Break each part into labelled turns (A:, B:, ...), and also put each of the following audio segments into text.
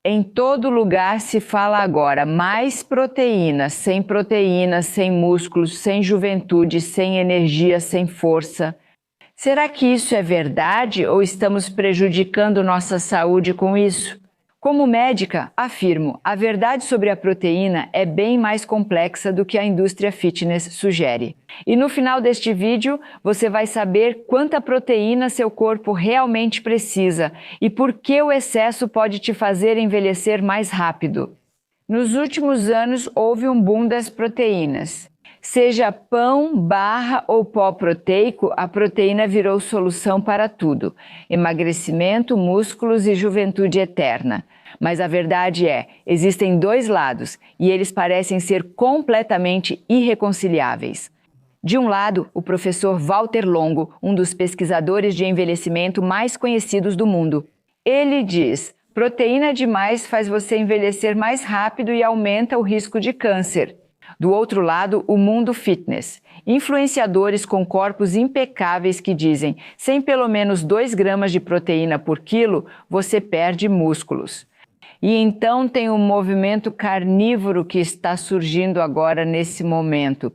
A: Em todo lugar se fala agora mais proteína, sem músculos, sem juventude, sem energia, sem força. Será que isso é verdade ou estamos prejudicando nossa saúde com isso? Como médica, afirmo, a verdade sobre a proteína é bem mais complexa do que a indústria fitness sugere. E no final deste vídeo, você vai saber quanta proteína seu corpo realmente precisa e por que o excesso pode te fazer envelhecer mais rápido. Nos últimos anos, houve um boom das proteínas. Seja pão, barra ou pó proteico, a proteína virou solução para tudo: emagrecimento, músculos e juventude eterna. Mas a verdade é, existem dois lados e eles parecem ser completamente irreconciliáveis. De um lado, o professor Walter Longo, um dos pesquisadores de envelhecimento mais conhecidos do mundo. Ele diz: proteína demais faz você envelhecer mais rápido e aumenta o risco de câncer. Do outro lado, o mundo fitness. Influenciadores com corpos impecáveis que dizem: sem pelo menos 2 gramas de proteína por quilo, você perde músculos. E então tem um movimento carnívoro que está surgindo agora nesse momento.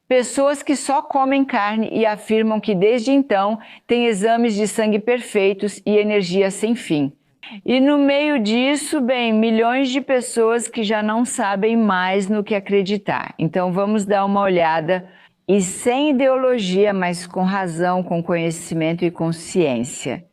A: Pessoas que só comem carne e afirmam que desde então têm exames de sangue perfeitos e energia sem fim. E no meio disso, bem, milhões de pessoas que já não sabem mais no que acreditar. Então vamos dar uma olhada, e sem ideologia, mas com razão, com conhecimento e consciência.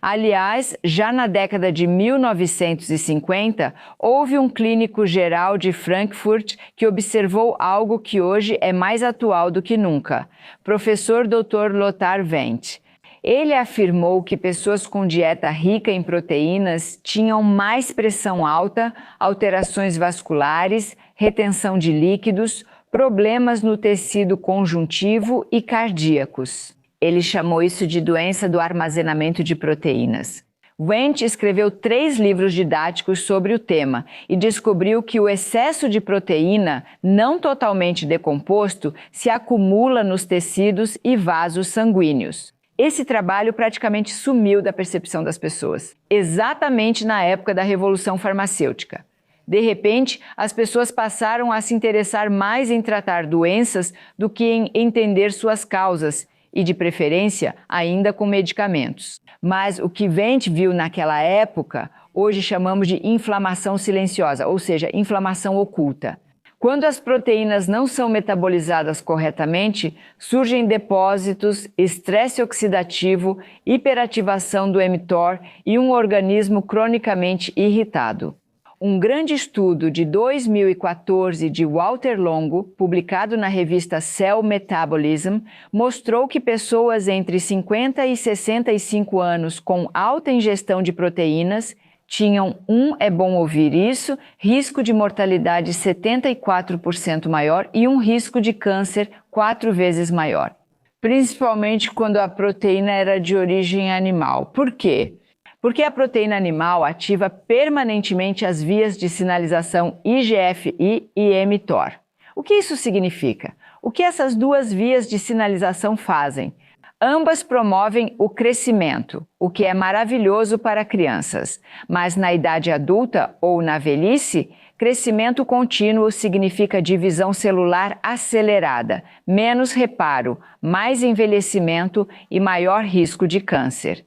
A: Aliás, já na década de 1950, houve um clínico geral de Frankfurt que observou algo que hoje é mais atual do que nunca. Professor Dr. Lothar Wendt. Ele afirmou que pessoas com dieta rica em proteínas tinham mais pressão alta, alterações vasculares, retenção de líquidos, problemas no tecido conjuntivo e cardíacos. Ele chamou isso de doença do armazenamento de proteínas. Wendt escreveu 3 livros didáticos sobre o tema e descobriu que o excesso de proteína, não totalmente decomposto, se acumula nos tecidos e vasos sanguíneos. Esse trabalho praticamente sumiu da percepção das pessoas, exatamente na época da Revolução Farmacêutica. De repente, as pessoas passaram a se interessar mais em tratar doenças do que em entender suas causas, e de preferência ainda com medicamentos. Mas o que Wendt viu naquela época, hoje chamamos de inflamação silenciosa, ou seja, inflamação oculta. Quando as proteínas não são metabolizadas corretamente, surgem depósitos, estresse oxidativo, hiperativação do mTOR e um organismo cronicamente irritado. Um grande estudo de 2014 de Walter Longo, publicado na revista Cell Metabolism, mostrou que pessoas entre 50 e 65 anos com alta ingestão de proteínas tinham é bom ouvir isso, risco de mortalidade 74% maior e um risco de câncer 4 vezes maior. Principalmente quando a proteína era de origem animal. Por quê? Porque a proteína animal ativa permanentemente as vias de sinalização IGF-1 e mTOR. O que isso significa? O que essas duas vias de sinalização fazem? Ambas promovem o crescimento, o que é maravilhoso para crianças, mas na idade adulta ou na velhice, crescimento contínuo significa divisão celular acelerada, menos reparo, mais envelhecimento e maior risco de câncer.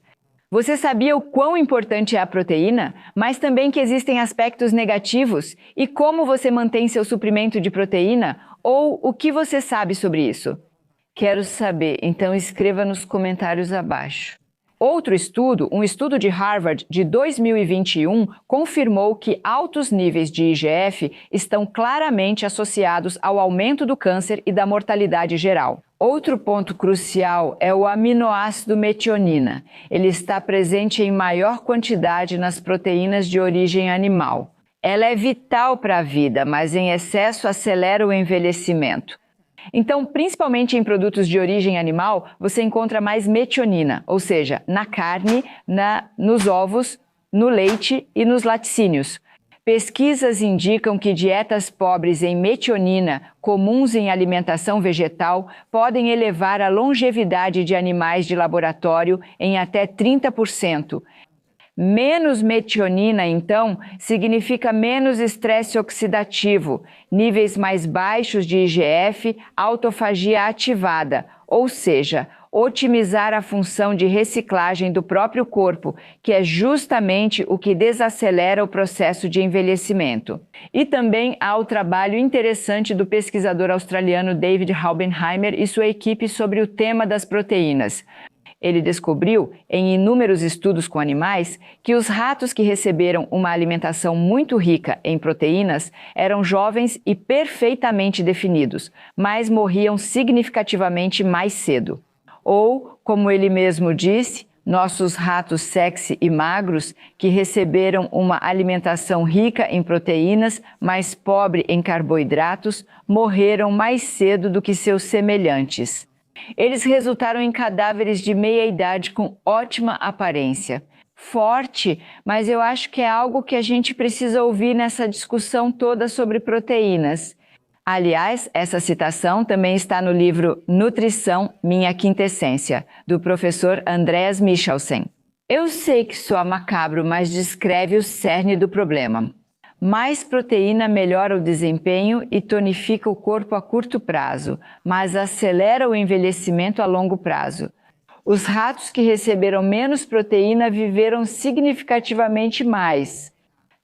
A: Você sabia o quão importante é a proteína, mas também que existem aspectos negativos? E como você mantém seu suprimento de proteína? Ou o que você sabe sobre isso? Quero saber, então escreva nos comentários abaixo. Outro estudo, um estudo de Harvard de 2021, confirmou que altos níveis de IGF estão claramente associados ao aumento do câncer e da mortalidade geral. Outro ponto crucial é o aminoácido metionina. Ele está presente em maior quantidade nas proteínas de origem animal. Ela é vital para a vida, mas em excesso acelera o envelhecimento. Então, principalmente em produtos de origem animal, você encontra mais metionina, ou seja, na carne, nos ovos, no leite e nos laticínios. Pesquisas indicam que dietas pobres em metionina, comuns em alimentação vegetal, podem elevar a longevidade de animais de laboratório em até 30%. Menos metionina, então, significa menos estresse oxidativo, níveis mais baixos de IGF, autofagia ativada, ou seja, otimizar a função de reciclagem do próprio corpo, que é justamente o que desacelera o processo de envelhecimento. E também há o trabalho interessante do pesquisador australiano David Haubenheimer e sua equipe sobre o tema das proteínas. Ele descobriu, em inúmeros estudos com animais, que os ratos que receberam uma alimentação muito rica em proteínas eram jovens e perfeitamente definidos, mas morriam significativamente mais cedo. Ou, como ele mesmo disse, nossos ratos sexy e magros, que receberam uma alimentação rica em proteínas, mas pobre em carboidratos, morreram mais cedo do que seus semelhantes. Eles resultaram em cadáveres de meia-idade com ótima aparência. Forte, mas eu acho que é algo que a gente precisa ouvir nessa discussão toda sobre proteínas. Aliás, essa citação também está no livro Nutrição, Minha Quintessência, do professor Andreas Michelsen. Eu sei que soa macabro, mas descreve o cerne do problema. Mais proteína melhora o desempenho e tonifica o corpo a curto prazo, mas acelera o envelhecimento a longo prazo. Os ratos que receberam menos proteína viveram significativamente mais.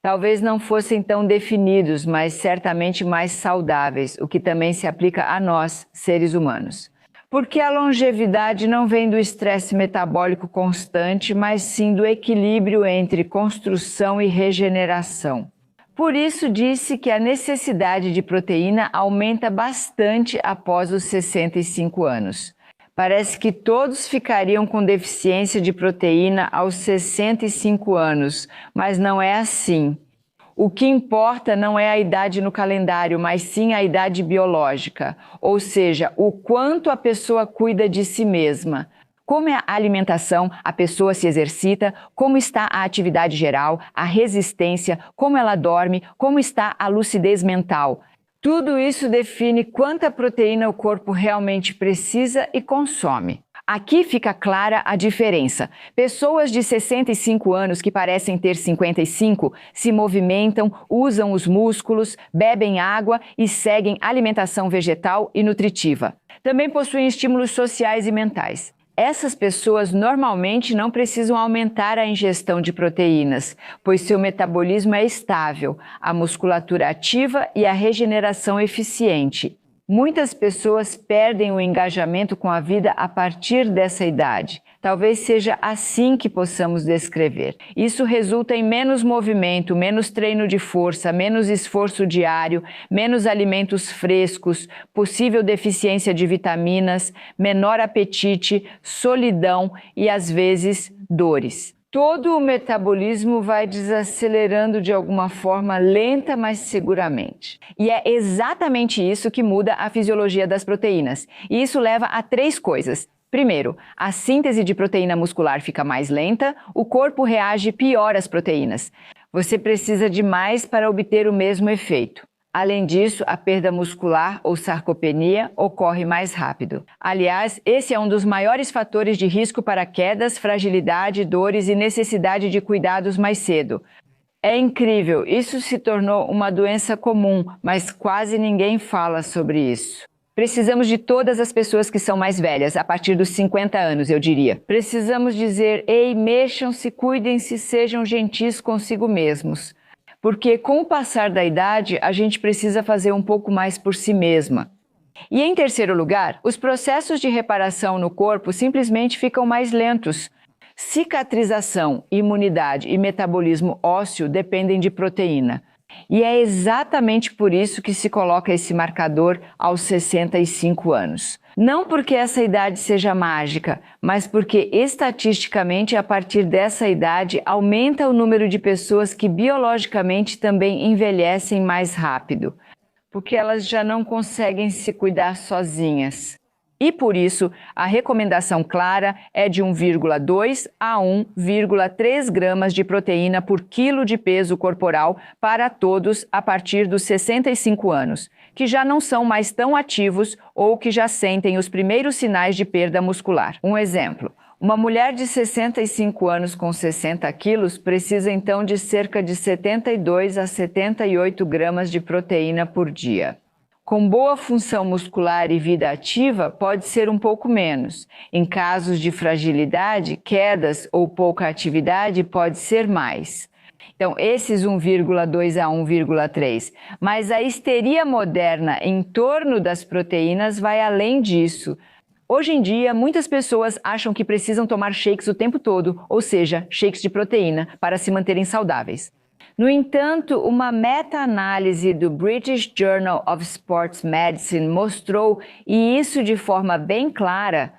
A: Talvez não fossem tão definidos, mas certamente mais saudáveis, o que também se aplica a nós, seres humanos. Porque a longevidade não vem do estresse metabólico constante, mas sim do equilíbrio entre construção e regeneração. Por isso disse que a necessidade de proteína aumenta bastante após os 65 anos. Parece que todos ficariam com deficiência de proteína aos 65 anos, mas não é assim. O que importa não é a idade no calendário, mas sim a idade biológica, ou seja, o quanto a pessoa cuida de si mesma. Como é a alimentação, a pessoa se exercita, como está a atividade geral, a resistência, como ela dorme, como está a lucidez mental. Tudo isso define quanta proteína o corpo realmente precisa e consome. Aqui fica clara a diferença. Pessoas de 65 anos que parecem ter 55 se movimentam, usam os músculos, bebem água e seguem alimentação vegetal e nutritiva. Também possuem estímulos sociais e mentais. Essas pessoas normalmente não precisam aumentar a ingestão de proteínas, pois seu metabolismo é estável, a musculatura ativa e a regeneração eficiente. Muitas pessoas perdem o engajamento com a vida a partir dessa idade. Talvez seja assim que possamos descrever. Isso resulta em menos movimento, menos treino de força, menos esforço diário, menos alimentos frescos, possível deficiência de vitaminas, menor apetite, solidão e, às vezes, dores. Todo o metabolismo vai desacelerando de alguma forma lenta, mas seguramente. E é exatamente isso que muda a fisiologia das proteínas. E isso leva a 3 coisas. Primeiro, a síntese de proteína muscular fica mais lenta, o corpo reage pior às proteínas. Você precisa de mais para obter o mesmo efeito. Além disso, a perda muscular ou sarcopenia ocorre mais rápido. Aliás, esse é um dos maiores fatores de risco para quedas, fragilidade, dores e necessidade de cuidados mais cedo. É incrível, isso se tornou uma doença comum, mas quase ninguém fala sobre isso. Precisamos de todas as pessoas que são mais velhas, a partir dos 50 anos, eu diria. Precisamos dizer, ei, mexam-se, cuidem-se, sejam gentis consigo mesmos. Porque com o passar da idade, a gente precisa fazer um pouco mais por si mesma. E em terceiro lugar, os processos de reparação no corpo simplesmente ficam mais lentos. Cicatrização, imunidade e metabolismo ósseo dependem de proteína. E é exatamente por isso que se coloca esse marcador aos 65 anos. Não porque essa idade seja mágica, mas porque estatisticamente a partir dessa idade aumenta o número de pessoas que biologicamente também envelhecem mais rápido, porque elas já não conseguem se cuidar sozinhas. E por isso, a recomendação clara é de 1,2 a 1,3 gramas de proteína por quilo de peso corporal para todos a partir dos 65 anos, que já não são mais tão ativos ou que já sentem os primeiros sinais de perda muscular. Um exemplo, Uma mulher de 65 anos com 60 quilos precisa então de cerca de 72 a 78 gramas de proteína por dia. Com boa função muscular e vida ativa, pode ser um pouco menos. Em casos de fragilidade, quedas ou pouca atividade, pode ser mais. Então, esses 1,2 a 1,3. Mas a histeria moderna em torno das proteínas vai além disso. Hoje em dia, muitas pessoas acham que precisam tomar shakes o tempo todo, ou seja, shakes de proteína, para se manterem saudáveis. No entanto, uma meta-análise do British Journal of Sports Medicine mostrou, e isso de forma bem clara,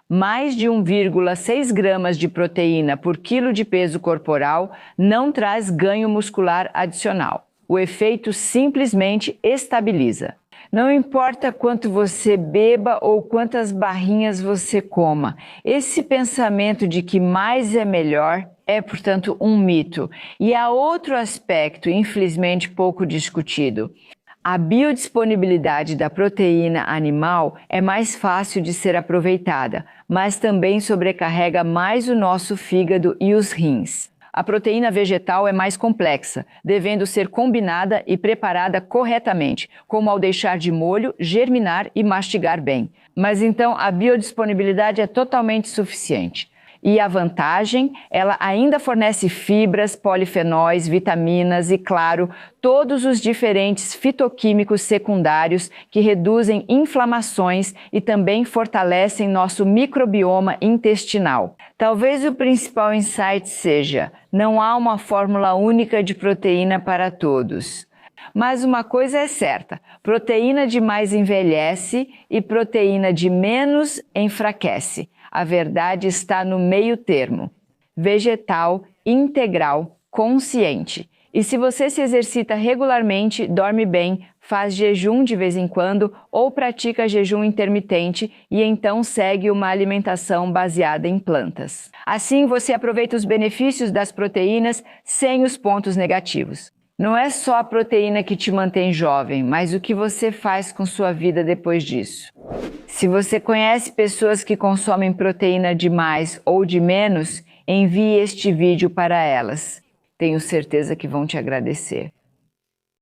A: mais de 1,6 gramas de proteína por quilo de peso corporal não traz ganho muscular adicional. O efeito simplesmente estabiliza. Não importa quanto você beba ou quantas barrinhas você coma, esse pensamento de que mais é melhor é, portanto, um mito. E há outro aspecto, infelizmente pouco discutido. A biodisponibilidade da proteína animal é mais fácil de ser aproveitada, mas também sobrecarrega mais o nosso fígado e os rins. A proteína vegetal é mais complexa, devendo ser combinada e preparada corretamente, como ao deixar de molho, germinar e mastigar bem. Mas então a biodisponibilidade é totalmente suficiente. E a vantagem, ela ainda fornece fibras, polifenóis, vitaminas e, claro, todos os diferentes fitoquímicos secundários que reduzem inflamações e também fortalecem nosso microbioma intestinal. Talvez o principal insight seja: não há uma fórmula única de proteína para todos. Mas uma coisa é certa, proteína demais envelhece e proteína de menos enfraquece. A verdade está no meio termo, vegetal, integral, consciente. E se você se exercita regularmente, dorme bem, faz jejum de vez em quando ou pratica jejum intermitente e então segue uma alimentação baseada em plantas. Assim você aproveita os benefícios das proteínas sem os pontos negativos. Não é só a proteína que te mantém jovem, mas o que você faz com sua vida depois disso. Se você conhece pessoas que consomem proteína de mais ou de menos, envie este vídeo para elas. Tenho certeza que vão te agradecer.